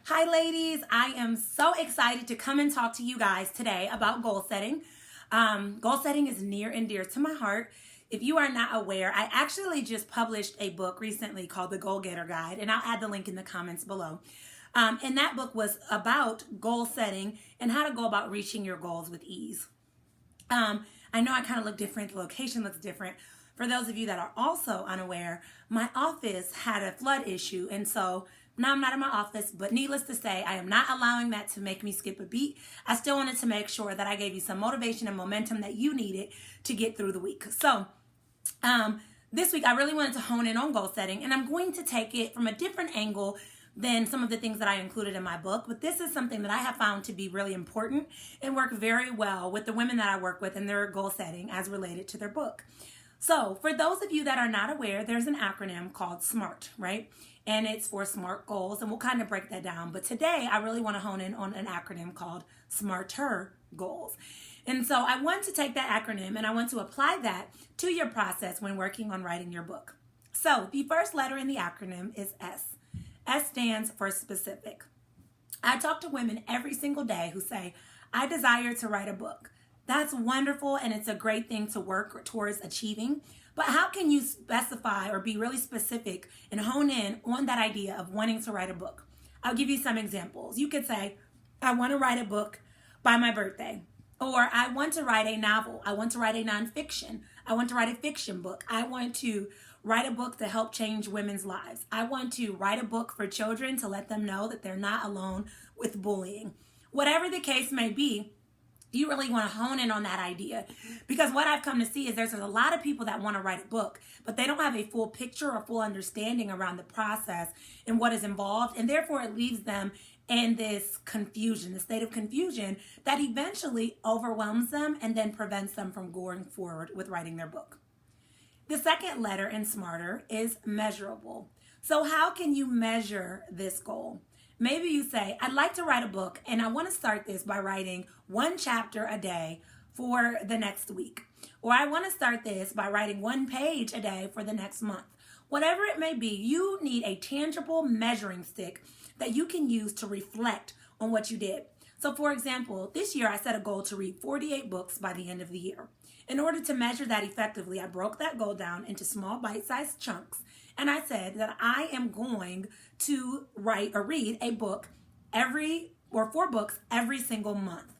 Hi ladies, I am so excited to come and talk to you guys today about goal setting. Goal setting is near and dear to my heart. If you are not aware, I actually just published a book recently called The Goal Getter Guide, and I'll add the link in the comments below. And that book was about goal setting and how to go about reaching your goals with ease. I know I kind of look different, the location looks different. For those of you that are also unaware, my office had a flood issue, and so now I'm not in my office, but needless to say, I am not allowing that to make me skip a beat. I still wanted to make sure that I gave you some motivation and momentum that you needed to get through the week. So this week I really wanted to hone in on goal setting, and I'm going to take it from a different angle than some of the things that I included in my book. But this is something that I have found to be really important and work very well with the women that I work with in their goal setting as related to their book. So for those of you that are not aware, there's an acronym called SMART, right? And it's for SMART goals, and we'll kind of break that down. But today I really want to hone in on an acronym called SMARTer goals. And so I want to take that acronym and I want to apply that to your process when working on writing your book. So the first letter in the acronym is S. S stands for specific. I talk to women every single day who say, I desire to write a book. That's wonderful, and it's a great thing to work towards achieving. But how can you specify or be really specific and hone in on that idea of wanting to write a book? I'll give you some examples. You could say, I want to write a book by my birthday. Or I want to write a novel. I want to write a nonfiction. I want to write a fiction book. I want to write a book to help change women's lives. I want to write a book for children to let them know that they're not alone with bullying. Whatever the case may be, you really want to hone in on that idea, because what I've come to see is there's a lot of people that want to write a book, but they don't have a full picture or full understanding around the process and what is involved, and therefore it leaves them in this confusion, the state of confusion that eventually overwhelms them and then prevents them from going forward with writing their book. The second letter in SMARTer is measurable. So how can you measure this goal? Maybe you say, I'd like to write a book, and I want to start this by writing one chapter a day for the next week. Or I want to start this by writing one page a day for the next month. Whatever it may be, you need a tangible measuring stick that you can use to reflect on what you did. So for example, this year I set a goal to read 48 books by the end of the year. In order to measure that effectively, I broke that goal down into small bite-sized chunks. And I said that I am going to write or read a book four books every single month.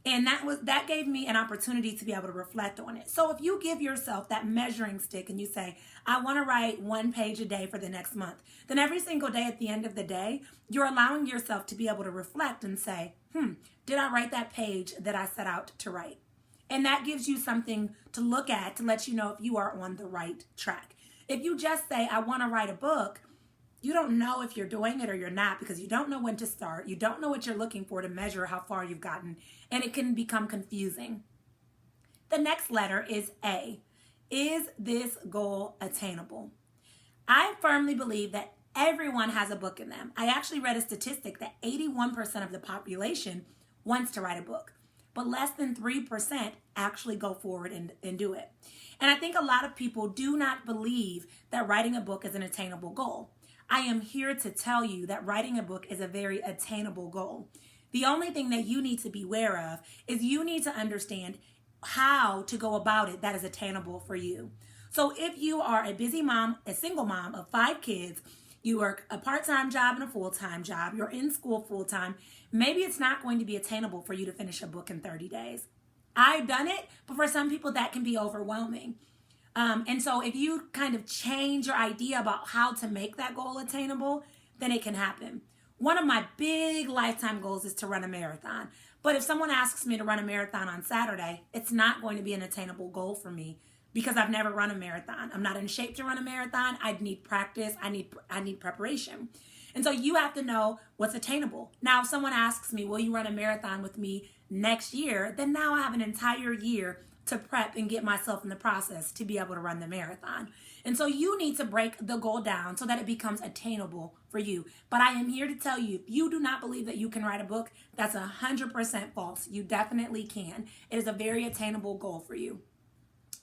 And that gave me an opportunity to be able to reflect on it. So if you give yourself that measuring stick and you say, I want to write one page a day for the next month, then every single day at the end of the day, you're allowing yourself to be able to reflect and say, did I write that page that I set out to write? And that gives you something to look at to let you know if you are on the right track. If you just say, I want to write a book, you don't know if you're doing it or you're not, because you don't know when to start. You don't know what you're looking for to measure how far you've gotten, and it can become confusing. The next letter is A. Is this goal attainable? I firmly believe that everyone has a book in them. I actually read a statistic that 81% of the population wants to write a book, but less than 3% actually go forward and do it. And I think a lot of people do not believe that writing a book is an attainable goal. I am here to tell you that writing a book is a very attainable goal. The only thing that you need to be aware of is you need to understand how to go about it that is attainable for you. So if you are a busy mom, a single mom of 5 kids, you work a part-time job and a full-time job, you're in school full-time, maybe it's not going to be attainable for you to finish a book in 30 days. I've done it, but for some people that can be overwhelming. And so if you kind of change your idea about how to make that goal attainable, then it can happen. One of my big lifetime goals is to run a marathon. But if someone asks me to run a marathon on Saturday, it's not going to be an attainable goal for me because I've never run a marathon. I'm not in shape to run a marathon. I need practice. I need preparation. And so you have to know what's attainable. Now, if someone asks me, will you run a marathon with me next year? Then now I have an entire year to prep and get myself in the process to be able to run the marathon. And so you need to break the goal down so that it becomes attainable for you. But I am here to tell you, if you do not believe that you can write a book, that's 100% false. You definitely can. It is a very attainable goal for you.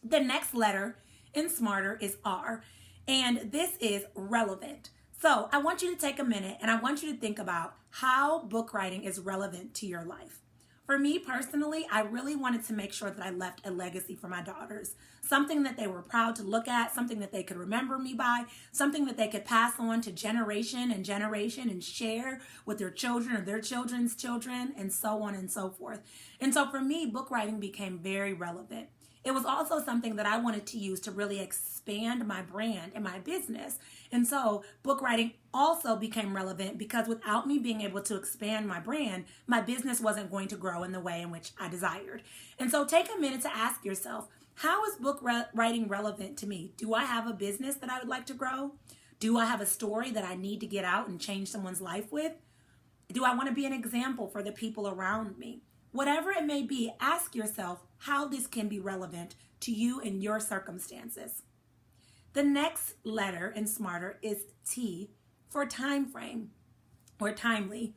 The next letter in SMARTer is R, and this is relevant. So I want you to take a minute and I want you to think about how book writing is relevant to your life. For me personally, I really wanted to make sure that I left a legacy for my daughters, something that they were proud to look at, something that they could remember me by, something that they could pass on to generation and share with their children or their children's children, and so on and so forth. And so for me, book writing became very relevant. It was also something that I wanted to use to really expand my brand and my business. And so book writing also became relevant because without me being able to expand my brand, my business wasn't going to grow in the way in which I desired. And so take a minute to ask yourself, how is book writing relevant to me? Do I have a business that I would like to grow? Do I have a story that I need to get out and change someone's life with? Do I want to be an example for the people around me? Whatever it may be, ask yourself how this can be relevant to you and your circumstances. The next letter in SMARTER is T for time frame or timely.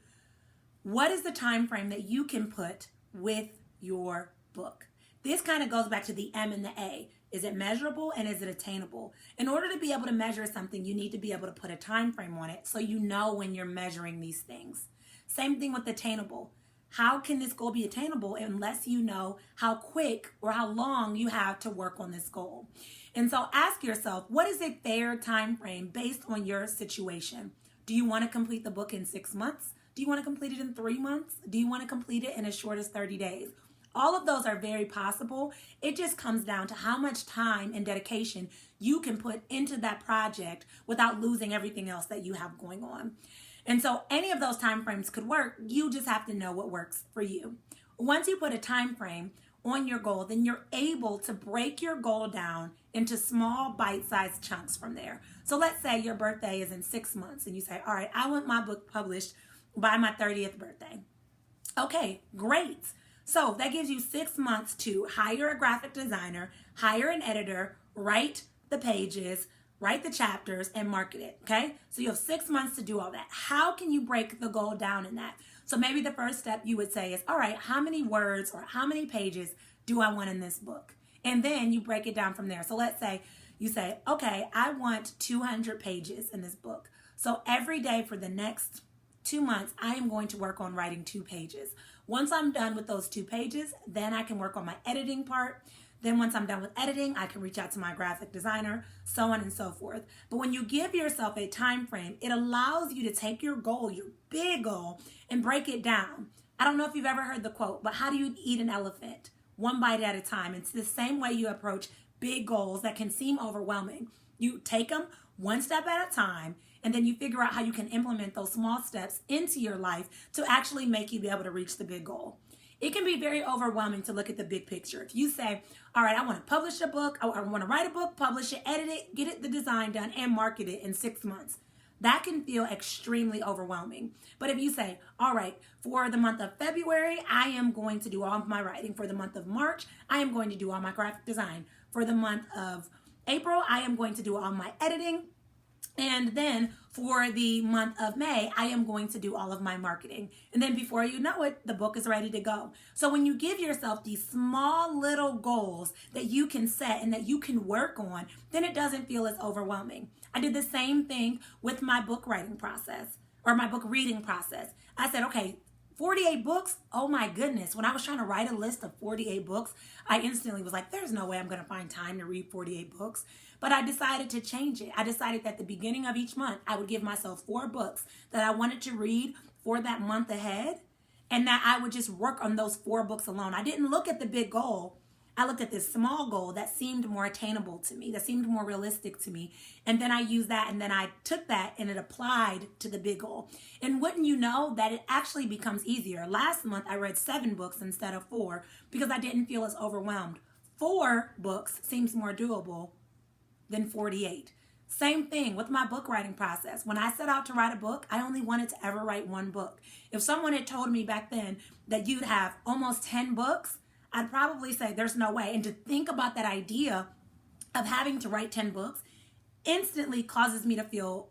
What is the time frame that you can put with your book? This kind of goes back to the M and the A. Is it measurable and is it attainable? In order to be able to measure something, you need to be able to put a time frame on it so you know when you're measuring these things. Same thing with attainable. How can this goal be attainable unless you know how quick or how long you have to work on this goal? And so ask yourself, what is a fair time frame based on your situation? Do you want to complete the book in 6 months? Do you want to complete it in 3 months? Do you want to complete it in as short as 30 days? All of those are very possible. It just comes down to how much time and dedication you can put into that project without losing everything else that you have going on. And so any of those time frames could work. You just have to know what works for you. Once you put a time frame on your goal, then you're able to break your goal down into small bite-sized chunks from there. So let's say your birthday is in 6 months and you say, all right, I want my book published by my 30th birthday. Okay, great. So that gives you 6 months to hire a graphic designer, hire an editor, write the pages, write the chapters, and market it, okay? So you have 6 months to do all that. How can you break the goal down in that? So maybe the first step you would say is, all right, how many words or how many pages do I want in this book? And then you break it down from there. So let's say you say, okay, I want 200 pages in this book. So every day for the next 2 months, I am going to work on writing 2 pages. Once I'm done with those 2 pages, then I can work on my editing part. Then once I'm done with editing, I can reach out to my graphic designer, so on and so forth. But when you give yourself a time frame, it allows you to take your goal, your big goal, and break it down. I don't know if you've ever heard the quote, but how do you eat an elephant? One bite at a time. It's the same way you approach big goals that can seem overwhelming. You take them one step at a time, and then you figure out how you can implement those small steps into your life to actually make you be able to reach the big goal. It can be very overwhelming to look at the big picture. If you say, all right, I want to publish a book, I want to write a book, publish it, edit it, get it the design done, and market it in 6 months. That can feel extremely overwhelming. But if you say, all right, for the month of February, I am going to do all of my writing. For the month of March, I am going to do all my graphic design. For the month of April, I am going to do all my editing. And then for the month of May, I am going to do all of my marketing. And then before you know it, the book is ready to go. So when you give yourself these small little goals that you can set and that you can work on, then it doesn't feel as overwhelming. I did the same thing with my book writing process or my book reading process. I said, okay, 48 books? Oh my goodness. When I was trying to write a list of 48 books, I instantly was like, there's no way I'm going to find time to read 48 books. But I decided to change it. I decided that at the beginning of each month, I would give myself 4 books that I wanted to read for that month ahead, and that I would just work on those 4 books alone. I didn't look at the big goal. I looked at this small goal that seemed more attainable to me, that seemed more realistic to me. And then I used that, and then I took that and it applied to the big goal. And wouldn't you know that it actually becomes easier. Last month, I read 7 books instead of 4 because I didn't feel as overwhelmed. 4 books seems more doable than 48. Same thing with my book writing process. When I set out to write a book, I only wanted to ever write 1 book. If someone had told me back then that you'd have almost 10 books, I'd probably say there's no way. And to think about that idea of having to write 10 books, instantly causes me to feel,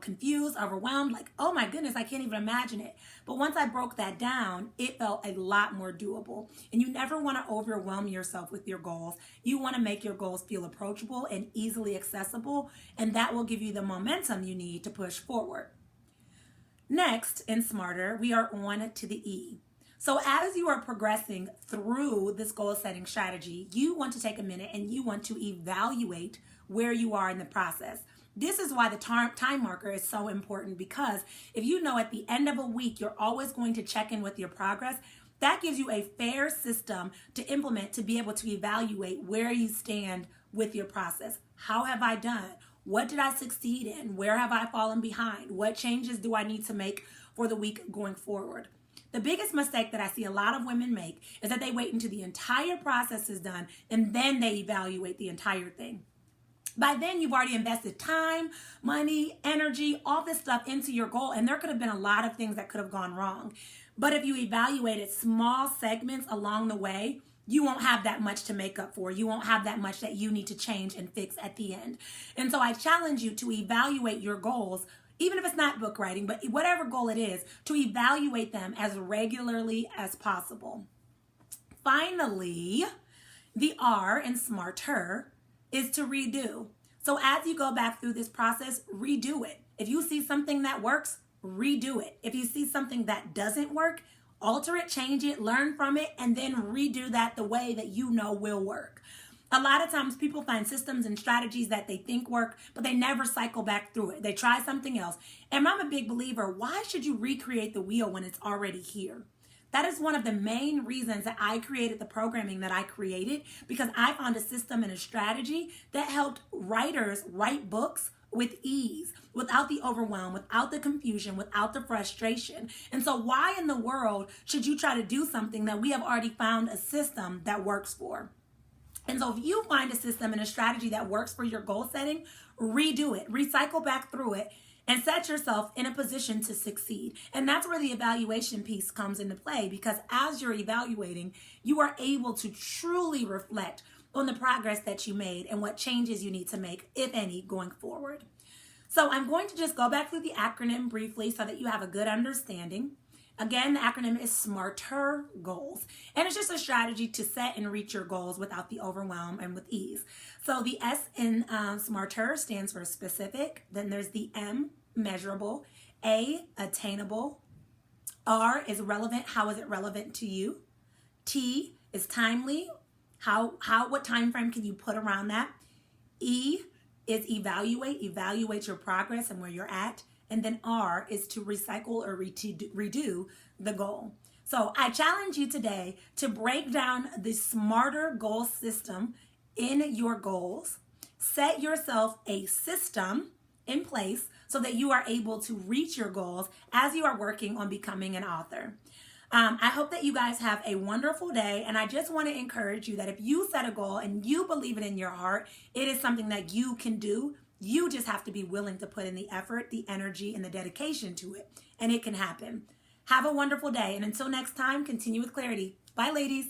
confused, overwhelmed, like, oh my goodness, I can't even imagine it. But once I broke that down, it felt a lot more doable. And you never want to overwhelm yourself with your goals. You want to make your goals feel approachable and easily accessible, and that will give you the momentum you need to push forward. Next, in Smarter, we are on to the E. So as you are progressing through this goal setting strategy, you want to take a minute and you want to evaluate where you are in the process. This is why the time marker is so important, because if you know at the end of a week, you're always going to check in with your progress, that gives you a fair system to implement to be able to evaluate where you stand with your process. How have I done? What did I succeed in? Where have I fallen behind? What changes do I need to make for the week going forward? The biggest mistake that I see a lot of women make is that they wait until the entire process is done and then they evaluate the entire thing. By then, you've already invested time, money, energy, all this stuff into your goal, and there could have been a lot of things that could have gone wrong. But if you evaluated small segments along the way, you won't have that much to make up for. You won't have that much that you need to change and fix at the end. And so I challenge you to evaluate your goals, even if it's not book writing, but whatever goal it is, to evaluate them as regularly as possible. Finally, the R in Smarter is to redo. So as you go back through this process, redo it. If you see something that works, redo it. If you see something that doesn't work, alter it, change it, learn from it, and then redo that the way that you know will work. A lot of times people find systems and strategies that they think work, but they never cycle back through it. They try something else. And I'm a big believer, why should you recreate the wheel when it's already here? That is one of the main reasons that I created the programming that I created, because I found a system and a strategy that helped writers write books with ease, without the overwhelm, without the confusion, without the frustration. And so why in the world should you try to do something that we have already found a system that works for? And so if you find a system and a strategy that works for your goal setting, redo it, recycle back through it, and set yourself in a position to succeed. And that's where the evaluation piece comes into play, because as you're evaluating, you are able to truly reflect on the progress that you made and what changes you need to make, if any, going forward. So I'm going to just go back through the acronym briefly so that you have a good understanding. Again, the acronym is SMARTER Goals, and it's just a strategy to set and reach your goals without the overwhelm and with ease. So the S in SMARTER stands for specific. Then there's the M, measurable. A, attainable. R is relevant. How is it relevant to you? T is timely. What time frame can you put around that? E is evaluate your progress and where you're at. And then R is to recycle or redo the goal. So I challenge you today to break down the SMARTER goal system in your goals. Set yourself a system in place so that you are able to reach your goals as you are working on becoming an author. I hope that you guys have a wonderful day, and I just want to encourage you that if you set a goal and you believe it in your heart, it is something that you can do. You just have to be willing to put in the effort, the energy, and the dedication to it, and it can happen. Have a wonderful day, and until next time, continue with clarity. Bye, ladies.